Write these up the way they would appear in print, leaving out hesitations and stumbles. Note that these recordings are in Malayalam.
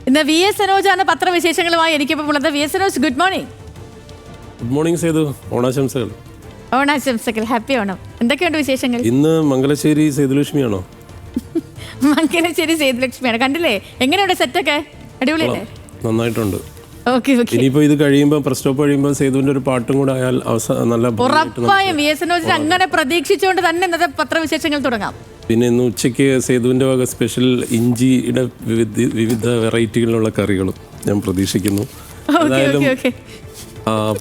ഇന്ന് വി എസ് സനോജാണ് പത്രവിശേഷങ്ങളുമായി എനിക്കിപ്പോൾ ഉള്ളത്. V S Sanoj, good morning. Good morning Sethu, ഓണാശംസകൾ. ഓണാശംസകൾ, ഹാപ്പി ഓണം. എന്തൊക്കെയുണ്ട് വിശേഷങ്ങൾ? ഇന്ന് മംഗലശ്ശേരി സേതുലക്ഷ്മിയാണോ? മംഗലശ്ശേരി സേതുലക്ഷ്മിയാണ്. കണ്ടില്ലേ എങ്ങനെയുണ്ട് സെറ്റൊക്കെ? അടിപൊളിയല്ലേ? നന്നായിട്ടുണ്ട്. Okay okay. ഇനിയിപ്പോൾ ഇത് കഴിയുമ്പോൾ പ്രസ് സ്റ്റോപ്പ് കഴിയുമ്പോൾ സേതുവിൻ്റെ ഒരു പാട്ടും കൂടെ ആയാൽ നല്ല ഉറപ്പായും വി എസ് സനോജിന് അങ്ങനെ പ്രതീക്ഷിച്ചുകൊണ്ട് തന്നെ ഇന്നത്തെ പത്രവിശേഷങ്ങൾ തുടങ്ങാം. പിന്നെ ഇന്ന് ഉച്ചയ്ക്ക് സേതുവിൻ്റെ വക സ്പെഷ്യൽ ഇഞ്ചിയുടെ വിവിധ വെറൈറ്റികളിലുള്ള കറികളും ഞാൻ പ്രതീക്ഷിക്കുന്നു. എന്തായാലും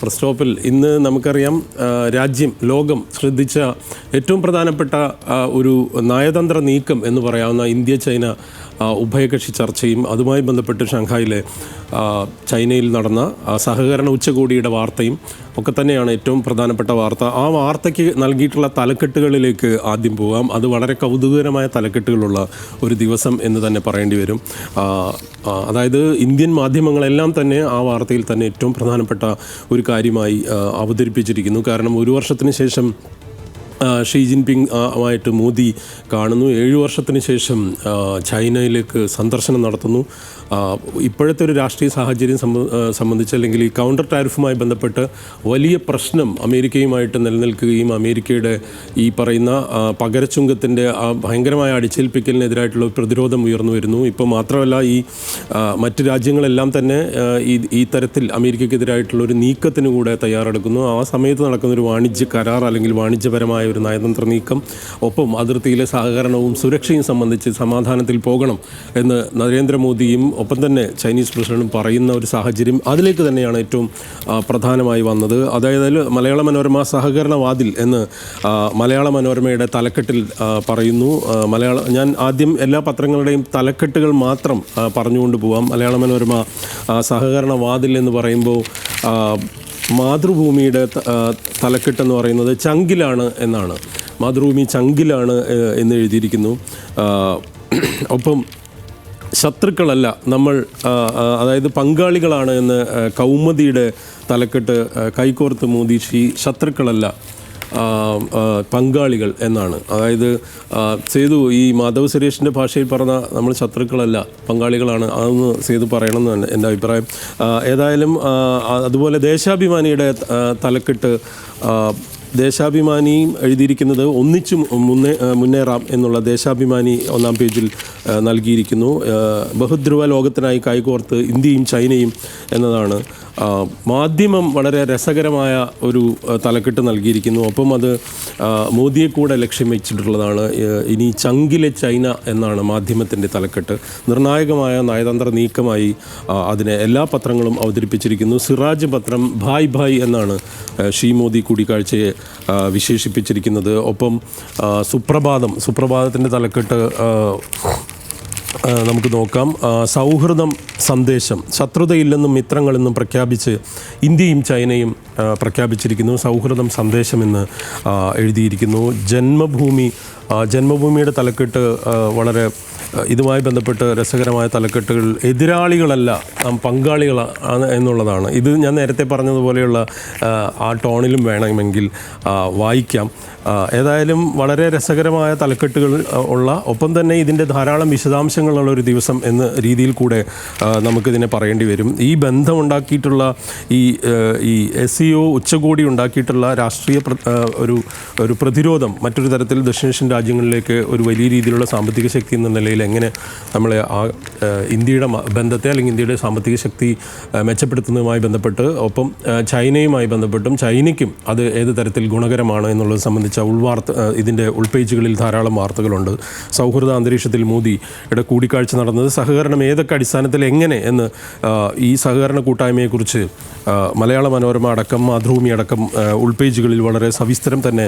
പ്രസ് സ്റ്റോപ്പിൽ ഇന്ന് നമുക്കറിയാം, രാജ്യം, ലോകം ശ്രദ്ധിച്ച ഏറ്റവും പ്രധാനപ്പെട്ട ഒരു നയതന്ത്ര നീക്കം എന്ന് പറയാവുന്ന ഇന്ത്യ ചൈന ഉഭയകക്ഷി ചർച്ചയും അതുമായി ബന്ധപ്പെട്ട് ഷാങ്ഹായിലെ ചൈനയിൽ നടന്ന സഹകരണ ഉച്ചകോടിയുടെ വാർത്തയും ഒക്കെ തന്നെയാണ് ഏറ്റവും പ്രധാനപ്പെട്ട വാർത്ത. ആ വാർത്തയ്ക്ക് നൽകിയിട്ടുള്ള തലക്കെട്ടുകളിലേക്ക് ആദ്യം പോകാം. അത് വളരെ കൗതുകകരമായ തലക്കെട്ടുകളുള്ള ഒരു ദിവസം എന്ന് തന്നെ പറയേണ്ടി വരും. അതായത് ഇന്ത്യൻ മാധ്യമങ്ങളെല്ലാം തന്നെ ആ വാർത്തയിൽ തന്നെ ഏറ്റവും പ്രധാനപ്പെട്ട ഒരു കാര്യമായി അവതരിപ്പിച്ചിരിക്കുന്നു. കാരണം ഒരു വർഷത്തിന് ശേഷം ഷീ ജിൻപിങ് ആയിട്ട് മോദി കാണുന്നു. 7 വർഷത്തിന് ശേഷം ചൈനയിലേക്ക് സന്ദർശനം നടത്തുന്നു. ഇപ്പോഴത്തെ ഒരു രാഷ്ട്രീയ സാഹചര്യം സംബന്ധിച്ച്, അല്ലെങ്കിൽ ഈ കൗണ്ടർ ടാരിഫുമായി ബന്ധപ്പെട്ട് വലിയ പ്രശ്നം അമേരിക്കയുമായിട്ട് നിലനിൽക്കുകയും അമേരിക്കയുടെ ഈ പറയുന്ന പകരച്ചുങ്കത്തിൻ്റെ ഭയങ്കരമായ അടിച്ചേൽപ്പിക്കലിനെതിരായിട്ടുള്ള പ്രതിരോധം ഉയർന്നു വരുന്നു. ഇപ്പോൾ മാത്രമല്ല, ഈ മറ്റ് രാജ്യങ്ങളെല്ലാം തന്നെ ഈ തരത്തിൽ അമേരിക്കയ്ക്കെതിരായിട്ടുള്ള ഒരു നീക്കത്തിന് കൂടെ തയ്യാറെടുക്കുന്നു. ആ സമയത്ത് നടക്കുന്ന ഒരു വാണിജ്യ കരാർ അല്ലെങ്കിൽ വാണിജ്യപരമായ ഒരു നയതന്ത്ര നീക്കം, ഒപ്പം അതിർത്തിയിലെ സഹകരണവും സുരക്ഷയും സംബന്ധിച്ച് സമാധാനത്തിൽ പോകണം എന്ന് നരേന്ദ്രമോദിയും ഒപ്പം തന്നെ ചൈനീസ് പ്രസിഡന്റും പറയുന്ന ഒരു സാഹചര്യം, അതിലേക്ക് തന്നെയാണ് ഏറ്റവും പ്രധാനമായി വന്നത്. അതായത് മലയാള മനോരമ സഹകരണ വാതിൽ എന്ന് മലയാള മനോരമയുടെ തലക്കെട്ടിൽ പറയുന്നു. ഞാൻ ആദ്യം എല്ലാ പത്രങ്ങളുടെയും തലക്കെട്ടുകൾ മാത്രം പറഞ്ഞുകൊണ്ട് പോവാം. മലയാള മനോരമ സഹകരണ വാതിൽ എന്ന് പറയുമ്പോൾ മാതൃഭൂമിയുടെ തലക്കെട്ടെന്ന് പറയുന്നത് ചങ്കിലാണ് എന്നാണ്. മാതൃഭൂമി ചങ്കിലാണ് എന്ന് എഴുതിയിരിക്കുന്നു. ഒപ്പം ശത്രുക്കളല്ല നമ്മൾ, അതായത് പങ്കാളികളാണ് എന്ന് കൗമുദിയുടെ തലക്കെട്ട് കൈകോർത്ത് മോദി, ശത്രുക്കളല്ല പങ്കാളികൾ എന്നാണ്. അതായത് സേതു ഈ മാധവ് സുരേഷിൻ്റെ ഭാഷയിൽ പറഞ്ഞ നമ്മൾ ശത്രുക്കളല്ല പങ്കാളികളാണ്, അതൊന്ന് സേതു പറയണമെന്നാണ് എൻ്റെ അഭിപ്രായം. ഏതായാലും അതുപോലെ ദേശാഭിമാനിയുടെ തലക്കെട്ട്, ദേശാഭിമാനിയും എഴുതിയിരിക്കുന്നത് ഒന്നിച്ചു മുന്നേറാം എന്നുള്ള ദേശാഭിമാനി 1-ാം പേജിൽ നൽകിയിരിക്കുന്നു. ബഹുധ്രുവ ലോകത്തിനായി കൈകോർത്ത് ഇന്ത്യയും ചൈനയും എന്നതാണ്. മാധ്യമം വളരെ രസകരമായ ഒരു തലക്കെട്ട് നൽകിയിരിക്കുന്നു. ഒപ്പം അത് മോദിയെ കൂടെ ലക്ഷ്യം വെച്ചിട്ടുള്ളതാണ്. ഇനി ചങ്കിലെ ചൈന എന്നാണ് മാധ്യമത്തിൻ്റെ തലക്കെട്ട്. നിർണായകമായ നയതന്ത്ര നീക്കമായി അതിനെ എല്ലാ പത്രങ്ങളും അവതരിപ്പിച്ചിരിക്കുന്നു. സിറാജ് പത്രം ഭായ് ഭായ് എന്നാണ് ഷീ മോദി കൂടിക്കാഴ്ചയെ വിശേഷിപ്പിച്ചിരിക്കുന്നത്. ഒപ്പം സുപ്രഭാതത്തിൻ്റെ തലക്കെട്ട് നമുക്ക് നോക്കാം. സൗഹൃദം സന്ദേശം, ശത്രുതയില്ലെന്നും മിത്രങ്ങളെന്നും പ്രഖ്യാപിച്ച് ഇന്ത്യയും ചൈനയും പ്രഖ്യാപിച്ചിരിക്കുന്നു. സൗഹൃദം സന്ദേശമെന്ന് എഴുതിയിരിക്കുന്നു. ജന്മഭൂമിയുടെ തലക്കെട്ട് വളരെ ഇതുമായി ബന്ധപ്പെട്ട് രസകരമായ തലക്കെട്ടുകൾ. എതിരാളികളല്ല പങ്കാളികളാണ് എന്നുള്ളതാണ്. ഇത് ഞാൻ നേരത്തെ പറഞ്ഞതുപോലെയുള്ള ആ ടോണിലും വേണമെങ്കിൽ വായിക്കാം. ഏതായാലും വളരെ രസകരമായ തലക്കെട്ടുകൾ ഉള്ള, ഒപ്പം തന്നെ ഇതിൻ്റെ ധാരാളം വിശദാംശങ്ങളുള്ള ഒരു ദിവസം എന്ന രീതിയിൽ കൂടെ നമുക്കിതിനെ പറയേണ്ടി വരും. ഈ ബന്ധമുണ്ടാക്കിയിട്ടുള്ള ഈ SCO ഉച്ചകോടി ഉണ്ടാക്കിയിട്ടുള്ള രാഷ്ട്രീയ ഒരു പ്രതിരോധം മറ്റൊരു തരത്തിൽ ദക്ഷിണേഷ്യൻ രാജ്യങ്ങളിലേക്ക് ഒരു വലിയ രീതിയിലുള്ള സാമ്പത്തിക ശക്തി എന്ന നിലയിൽ എങ്ങനെ നമ്മളെ ഇന്ത്യയുടെ ബന്ധത്തെ അല്ലെങ്കിൽ ഇന്ത്യയുടെ സാമ്പത്തിക ശക്തി മെച്ചപ്പെടുത്തുന്നതുമായി ബന്ധപ്പെട്ട്, ഒപ്പം ചൈനയുമായി ബന്ധപ്പെട്ടും ചൈനയ്ക്കും അത് ഏത് തരത്തിൽ ഗുണകരമാണ് എന്നുള്ളത് സംബന്ധിച്ച ഇതിൻ്റെ ഉൾപേജുകളിൽ ധാരാളം വാർത്തകളുണ്ട്. സൗഹൃദ അന്തരീക്ഷത്തിൽ മോദിയുടെ കൂടിക്കാഴ്ച നടന്നത്, സഹകരണം ഏതൊക്കെ അടിസ്ഥാനത്തിൽ എങ്ങനെ എന്ന് ഈ സഹകരണ കൂട്ടായ്മയെക്കുറിച്ച് മലയാള മനോരമ അടക്കം മാതൃഭൂമി അടക്കം ഉൾപേജുകളിൽ വളരെ സവിസ്തരം തന്നെ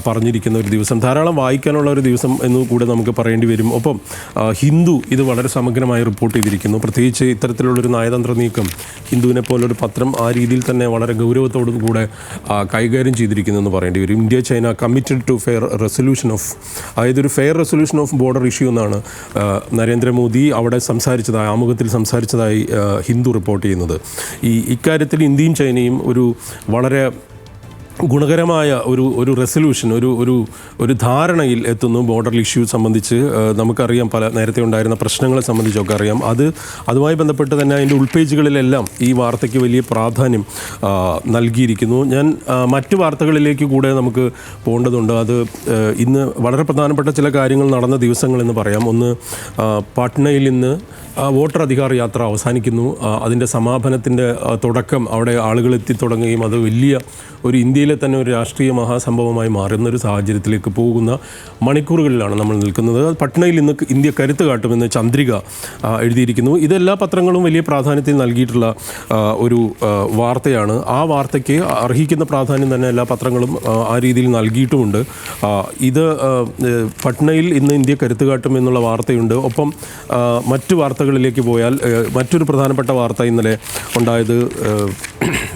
പറഞ്ഞിരിക്കുന്ന ഒരു ദിവസം, ധാരാളം വായിക്കാനുള്ള ഒരു ദിവസം എന്ന് കൂടെ നമുക്ക് പറയേണ്ടി വരും. ഒപ്പം ഹിന്ദു ഇത് വളരെ സമഗ്രമായി റിപ്പോർട്ട് ചെയ്തിരിക്കുന്നു. പ്രത്യേകിച്ച് ഇത്തരത്തിലുള്ളൊരു നയതന്ത്ര നീക്കം ഹിന്ദുവിനെ പോലൊരു പത്രം ആ രീതിയിൽ തന്നെ വളരെ ഗൗരവത്തോടു കൂടെ കൈകാര്യം ചെയ്തിരിക്കുന്നു എന്ന് പറയേണ്ടി വരും. India China committed to fair resolution of, അതായത് ഒരു fair resolution of border issue എന്നാണ് നരേന്ദ്രമോദി അവിടെ സംസാരിച്ചതായി, ആമുഖത്തിൽ സംസാരിച്ചതായി ഹിന്ദു റിപ്പോർട്ട് ചെയ്യുന്നത്. ഇക്കാര്യത്തിൽ ഇന്ത്യയും ചൈനയും ഒരു വളരെ ഗുണകരമായ ഒരു റെസൊല്യൂഷൻ ഒരു ധാരണയിൽ എത്തുന്നു. ബോർഡർ ഇഷ്യൂ സംബന്ധിച്ച് നമുക്കറിയാം, നേരത്തെ ഉണ്ടായിരുന്ന പ്രശ്നങ്ങളെ സംബന്ധിച്ചൊക്കെ അറിയാം. അതുമായി ബന്ധപ്പെട്ട് തന്നെ അതിൻ്റെ ഉൾപേജുകളിലെല്ലാം ഈ വാർത്തയ്ക്ക് വലിയ പ്രാധാന്യം നൽകിയിരിക്കുന്നു. ഞാൻ മറ്റ് വാർത്തകളിലേക്ക് കൂടെ നമുക്ക് പോകേണ്ടതുണ്ട്. അത് ഇന്ന് വളരെ പ്രധാനപ്പെട്ട ചില കാര്യങ്ങൾ നടന്ന ദിവസങ്ങളെന്ന് പറയാം. ഒന്ന്, പാട്നയിൽ ഇന്ന് വോട്ടർ അധികാർ യാത്ര അവസാനിക്കുന്നു. അതിൻ്റെ സമാപനത്തിൻ്റെ തുടക്കം അവിടെ ആളുകൾ എത്തിത്തുടങ്ങുകയും അത് വലിയ ഇന്ത്യയിലെ തന്നെ ഒരു രാഷ്ട്രീയ മഹാസംഭവമായി മാറുന്നൊരു സാഹചര്യത്തിലേക്ക് പോകുന്ന മണിക്കൂറുകളിലാണ് നമ്മൾ നിൽക്കുന്നത്. പട്നയിൽ ഇന്ന് ഇന്ത്യ കരുത്ത് കാട്ടുമെന്ന് ചന്ദ്രിക എഴുതിയിരിക്കുന്നു. ഇതെല്ലാ പത്രങ്ങളും വലിയ പ്രാധാന്യത്തിൽ നൽകിയിട്ടുള്ള ഒരു വാർത്തയാണ്. ആ വാർത്തയ്ക്ക് അർഹിക്കുന്ന പ്രാധാന്യം തന്നെ എല്ലാ പത്രങ്ങളും ആ രീതിയിൽ നൽകിയിട്ടുമുണ്ട്. ഇത് പട്നയിൽ ഇന്ന് ഇന്ത്യ കരുത്ത് കാട്ടുമെന്നുള്ള വാർത്തയുണ്ട്. ഒപ്പം മറ്റു വാർത്തകളിലേക്ക് പോയാൽ മറ്റൊരു പ്രധാനപ്പെട്ട വാർത്ത ഇന്നലെ ഉണ്ടായത്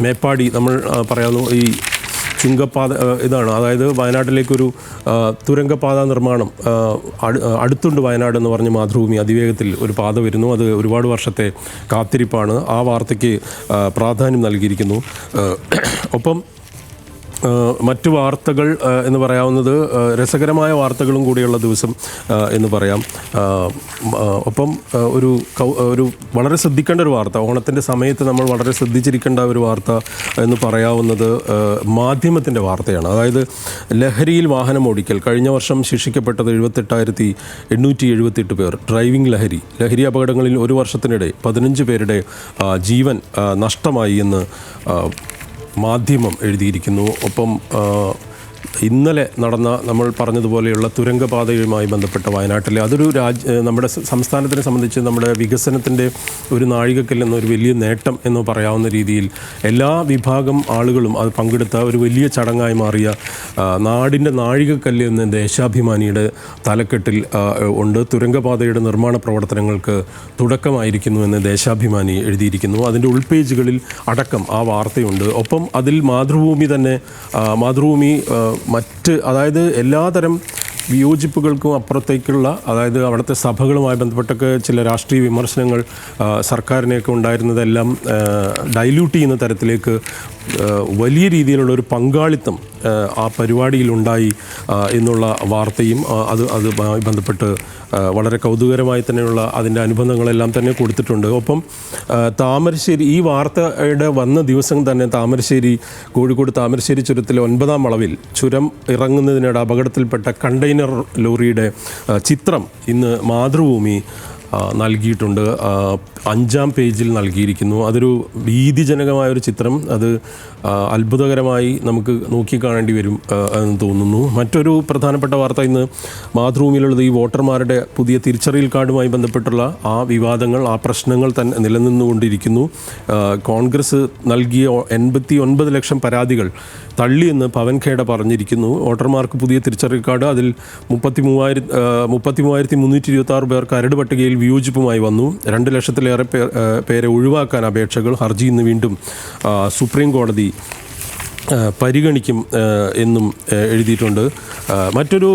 മേപ്പാടി, നമ്മൾ പറയാവുന്ന ഈ ചുങ്കപ്പാത ഇതാണ്. അതായത് വയനാട്ടിലേക്കൊരു തുരങ്കപാത നിർമ്മാണം അടുത്തുണ്ട് വയനാട് എന്ന് പറഞ്ഞ് മാതൃഭൂമി അതിവേഗത്തിൽ ഒരു പാത വരുന്നു. അത് ഒരുപാട് വർഷത്തെ കാത്തിരിപ്പാണ്. ആ വാർത്തയ്ക്ക് പ്രാധാന്യം നൽകിയിരിക്കുന്നു. ഒപ്പം മറ്റു വാർത്തകൾ എന്ന് പറയാവുന്നത് രസകരമായ വാർത്തകളും കൂടിയുള്ള ദിവസം എന്ന് പറയാം. ഒപ്പം ഒരു വളരെ ശ്രദ്ധിക്കേണ്ട ഒരു വാർത്ത, ഓണത്തിൻ്റെ സമയത്ത് നമ്മൾ വളരെ ശ്രദ്ധിച്ചിരിക്കേണ്ട ഒരു വാർത്ത എന്ന് പറയാവുന്നത് മാധ്യമത്തിൻ്റെ വാർത്തയാണ്. അതായത് ലഹരിയിൽ വാഹനം ഓടിക്കൽ. കഴിഞ്ഞ വർഷം ശിക്ഷിക്കപ്പെട്ടത് 78,878 പേർ. ഡ്രൈവിംഗ് ലഹരി അപകടങ്ങളിൽ ഒരു വർഷത്തിനിടെ 15 പേരുടെ ജീവൻ നഷ്ടമായി എന്ന് മാധ്യമം എഴുതിയിരിക്കുന്നു. ഒപ്പം ഇന്നലെ നടന്ന നമ്മൾ പറഞ്ഞതുപോലെയുള്ള തുരങ്കപാതയുമായി ബന്ധപ്പെട്ട വയനാട്ടിലെ അതൊരു നമ്മുടെ സംസ്ഥാനത്തിനെ സംബന്ധിച്ച് നമ്മുടെ വികസനത്തിൻ്റെ ഒരു നാഴികക്കല്ല് ഒരു വലിയ നേട്ടം എന്ന് പറയാവുന്ന രീതിയിൽ എല്ലാ വിഭാഗം ആളുകളും അത് പങ്കെടുത്ത ഒരു വലിയ ചടങ്ങായി മാറിയ നാടിൻ്റെ നാഴികക്കല്ല് എന്ന ദേശാഭിമാനിയുടെ തലക്കെട്ടിൽ ഉണ്ട്. തുരങ്കപാതയുടെ നിർമ്മാണ പ്രവർത്തനങ്ങൾക്ക് തുടക്കമായിരിക്കുന്നു എന്ന് ദേശാഭിമാനി എഴുതിയിരിക്കുന്നു. അതിൻ്റെ ഉൾപേജുകളിൽ അടക്കം ആ വാർത്തയുണ്ട്. ഒപ്പം അതിൽ മാതൃഭൂമി അതായത് എല്ലാതരം വിയോജിപ്പുകൾക്കും അപ്പുറത്തേക്കുള്ള, അതായത് അവിടുത്തെ സഭകളുമായി ബന്ധപ്പെട്ടൊക്കെ ചില രാഷ്ട്രീയ വിമർശനങ്ങൾ സർക്കാരിനെയൊക്കെ ഉണ്ടായിരുന്നതെല്ലാം ഡൈല്യൂട്ട് ചെയ്യുന്ന തരത്തിലേക്ക് വലിയ രീതിയിലുള്ള ഒരു പങ്കാളിത്തം ആ പരിപാടിയിലുണ്ടായി എന്നുള്ള വാർത്തയും അതുമായി ബന്ധപ്പെട്ട് വളരെ കൗതുകരമായി തന്നെയുള്ള അതിൻ്റെ അനുബന്ധങ്ങളെല്ലാം തന്നെ കൊടുത്തിട്ടുണ്ട്. ഒപ്പം താമരശ്ശേരി, ഈ വാർത്തയുടെ വന്ന ദിവസം തന്നെ കോഴിക്കോട് താമരശ്ശേരി ചുരത്തിലെ 9ാം വളവിൽ ചുരം ഇറങ്ങുന്നതിനിടെ അപകടത്തിൽപ്പെട്ട കണ്ടെയ്നർ ലോറിയുടെ ചിത്രം ഇന്ന് മാതൃഭൂമി നൽകിയിട്ടുണ്ട്. 5ാം പേജിൽ നൽകിയിരിക്കുന്നു. അതൊരു ഭീതിജനകമായൊരു ചിത്രം. അത് അത്ഭുതകരമായി നമുക്ക് നോക്കിക്കാണേണ്ടി വരും എന്ന് തോന്നുന്നു. മറ്റൊരു പ്രധാനപ്പെട്ട വാർത്ത ഇന്ന് മാതൃഭൂമിയിലുള്ളത് ഈ വോട്ടർമാരുടെ പുതിയ തിരിച്ചറിയൽ കാർഡുമായി ബന്ധപ്പെട്ടുള്ള ആ വിവാദങ്ങൾ, ആ പ്രശ്നങ്ങൾ തന്നെ നിലനിന്നുകൊണ്ടിരിക്കുന്നു. കോൺഗ്രസ് നൽകിയ 89 ലക്ഷം പരാതികൾ തള്ളിയെന്ന് പവൻ ഖേഡ പറഞ്ഞിരിക്കുന്നു. വോട്ടർമാർക്ക് പുതിയ തിരിച്ചറിയൽ കാർഡ്, അതിൽ 33,326 പേർ കരട് പട്ടികയിൽ വിയോജിപ്പുമായി വന്നു. 2 ലക്ഷത്തിലേറെ പേരെ ഒഴിവാക്കാൻ അപേക്ഷകൾ. ഹർജി ഇന്ന് വീണ്ടും സുപ്രീം കോടതി പരിഗണിക്കും എന്നും എഴുതിയിട്ടുണ്ട്. മറ്റൊരു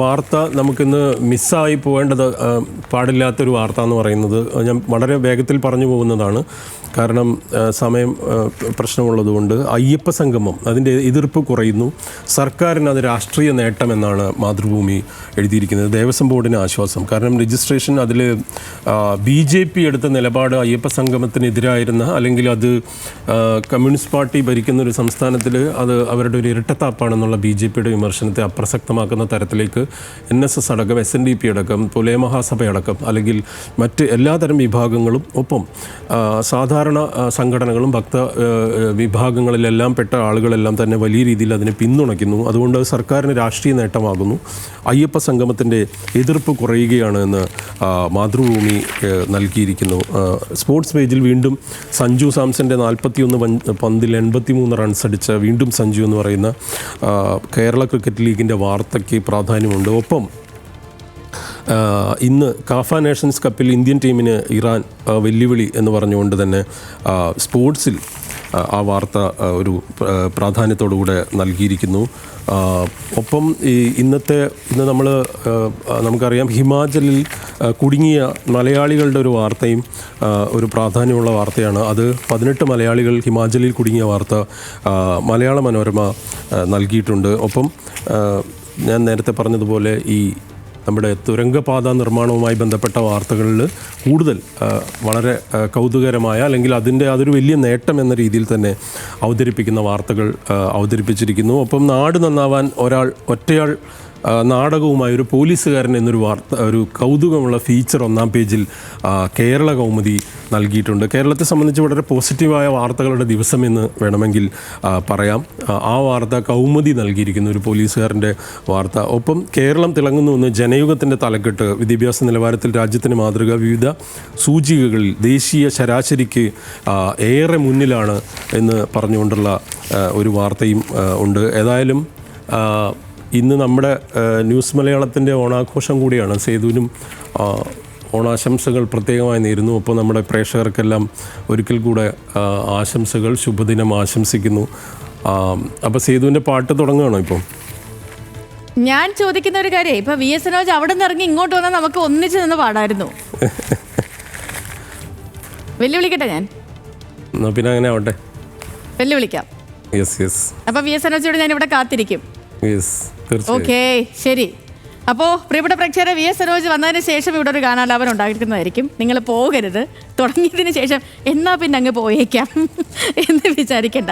വാർത്ത നമുക്കിന്ന് മിസ്സായി പോകേണ്ടത് പാടില്ലാത്തൊരു വാർത്ത എന്ന് പറയുന്നത്, ഞാൻ വളരെ വേഗത്തിൽ പറഞ്ഞു പോകുന്നതാണ് കാരണം സമയം പ്രശ്നമുള്ളതുകൊണ്ട്, അയ്യപ്പ സംഗമം അതിൻ്റെ എതിർപ്പ് കുറയുന്നു. സർക്കാരിന് അത് രാഷ്ട്രീയ നേട്ടമെന്നാണ് മാതൃഭൂമി എഴുതിയിരിക്കുന്നത്. ദേവസ്വം ബോർഡിന് ആശ്വാസം. കാരണം രജിസ്ട്രേഷൻ അതിൽ BJP എടുത്ത നിലപാട് അയ്യപ്പ സംഗമത്തിനെതിരായിരുന്ന, അല്ലെങ്കിൽ അത് കമ്മ്യൂണിസ്റ്റ് പാർട്ടി ഭരിക്കുന്ന ഒരു സംസ്ഥാനത്തിൽ അത് അവരുടെ ഒരു ഇരട്ടത്താപ്പാണെന്നുള്ള BJPയുടെ വിമർശനത്തെ അപ്രസക്തമാക്കുന്ന തരത്തിലേക്ക് NSS അടക്കം, SNDP അടക്കം, പുലയ മഹാസഭയടക്കം, അല്ലെങ്കിൽ മറ്റ് എല്ലാതരം വിഭാഗങ്ങളും, ഒപ്പം സാധാരണ സംഘടനകളും ഭക്ത വിഭാഗങ്ങളിലെല്ലാം പെട്ട ആളുകളെല്ലാം തന്നെ വലിയ രീതിയിൽ അതിനെ പിന്തുണയ്ക്കുന്നു. അതുകൊണ്ട് സർക്കാരിന് രാഷ്ട്രീയ നേട്ടമാകുന്നു. അയ്യപ്പ സംഗമത്തിൻ്റെ എതിർപ്പ് കുറയുകയാണ് എന്ന് മാതൃഭൂമി നൽകിയിരിക്കുന്നു. സ്പോർട്സ് പേജിൽ വീണ്ടും സഞ്ജു സാംസൻ്റെ 41 പന്തിൽ 83 റൺസ് അടിച്ച വീണ്ടും സഞ്ജു എന്ന് പറയുന്ന കേരള ക്രിക്കറ്റ് ലീഗിൻ്റെ വാർത്തയ്ക്ക് പ്രാധാന്യമുണ്ട്. ഒപ്പം ഇന്ന് കാഫ നേഷൻസ് കപ്പിൽ ഇന്ത്യൻ ടീമിന് ഇറാൻ വെല്ലുവിളി എന്ന് പറഞ്ഞുകൊണ്ട് തന്നെ സ്പോർട്സിൽ ആ വാർത്ത ഒരു പ്രാധാന്യത്തോടുകൂടെ നൽകിയിരിക്കുന്നു. ഒപ്പം ഇന്ന് നമുക്കറിയാം ഹിമാചലിൽ കുടുങ്ങിയ മലയാളികളുടെ ഒരു വാർത്തയും ഒരു പ്രാധാന്യമുള്ള വാർത്തയാണ്. അത് 18 മലയാളികൾ ഹിമാചലിൽ കുടുങ്ങിയ വാർത്ത മലയാള മനോരമ നൽകിയിട്ടുണ്ട്. ഒപ്പം ഞാൻ നേരത്തെ പറഞ്ഞതുപോലെ ഈ നമ്മുടെ തുരങ്കപാത നിർമ്മാണവുമായി ബന്ധപ്പെട്ട വാർത്തകളിൽ കൂടുതൽ വളരെ കൗതുകരമായ അല്ലെങ്കിൽ അതൊരു വലിയ നേട്ടം എന്ന രീതിയിൽ തന്നെ അവതരിപ്പിക്കുന്ന വാർത്തകൾ അവതരിപ്പിച്ചിരിക്കുന്നു. ഒപ്പം നാട് നന്നാവാൻ ഒറ്റയാൾ നാടകവുമായി ഒരു പോലീസുകാരൻ എന്നൊരു ഒരു കൗതുകമുള്ള ഫീച്ചർ 1-ാം പേജിൽ കേരള കൗമുദി നൽകിയിട്ടുണ്ട്. കേരളത്തെ സംബന്ധിച്ച് വളരെ പോസിറ്റീവായ വാർത്തകളുടെ ദിവസം എന്ന് വേണമെങ്കിൽ പറയാം. ആ വാർത്ത കൗമുദി നൽകിയിരിക്കുന്നു, ഒരു പോലീസുകാരൻ്റെ വാർത്ത. ഒപ്പം കേരളം തിളങ്ങുന്നുവെന്ന് ജനയുഗത്തിൻ്റെ തലക്കെട്ട്, വിദ്യാഭ്യാസ നിലവാരത്തിൽ രാജ്യത്തിന് മാതൃക, വിവിധ സൂചികകളിൽ ദേശീയ ശരാശരിക്ക് ഏറെ മുന്നിലാണ് എന്ന് പറഞ്ഞുകൊണ്ടുള്ള ഒരു വാർത്തയും ഉണ്ട്. ഏതായാലും ഇന്ന് നമ്മുടെ ന്യൂസ് മലയാളത്തിൻ്റെ ഓണാഘോഷം കൂടിയാണ്. സേതുവിനും ഓണാശംസകൾ പ്രത്യേകമായി നേരുന്നു. ഒപ്പം നമ്മുടെ പ്രേക്ഷകർക്കെല്ലാം ഒരിക്കൽ കൂടെ ആശംസകൾ, ശുഭദിനം ആശംസിക്കുന്നു. അപ്പോൾ സേതുവിൻ്റെ പാട്ട് തുടങ്ങുകയാണോ ഇപ്പം? ഞാൻ ചോദിക്കുന്ന ഒരു കാര്യം, ഇപ്പൊ VS മനോജ് അവിടെ നിന്ന് ഇറങ്ങി ഇങ്ങോട്ട് വന്നാൽ നമുക്ക് ഒന്നിച്ച് നിന്ന് പാടായിരുന്നു. വെല്ലുവിളിക്കട്ടെ ഞാൻ? എന്നാൽ പിന്നെ അങ്ങനെ ആവട്ടെ, വെല്ലുവിളിക്കാം. യെസ്. അപ്പോൾ VS മനോജോട് ഞാൻ ഇവിടെ കാത്തിരിക്കും. ഓക്കെ, ശരി. അപ്പോൾ പ്രിയപ്പെട്ട പ്രേക്ഷകരെ, VS മനോജ് വന്നതിന് ശേഷം ഇവിടെ ഒരു ഗാനാലാപനം ഉണ്ടായിരിക്കുന്നതായിരിക്കും. നിങ്ങൾ പോകരുത്. തുടങ്ങിയതിന് ശേഷം എന്നാൽ പിന്നെ അങ്ങ് പോയേക്കാം എന്ന് വിചാരിക്കേണ്ട.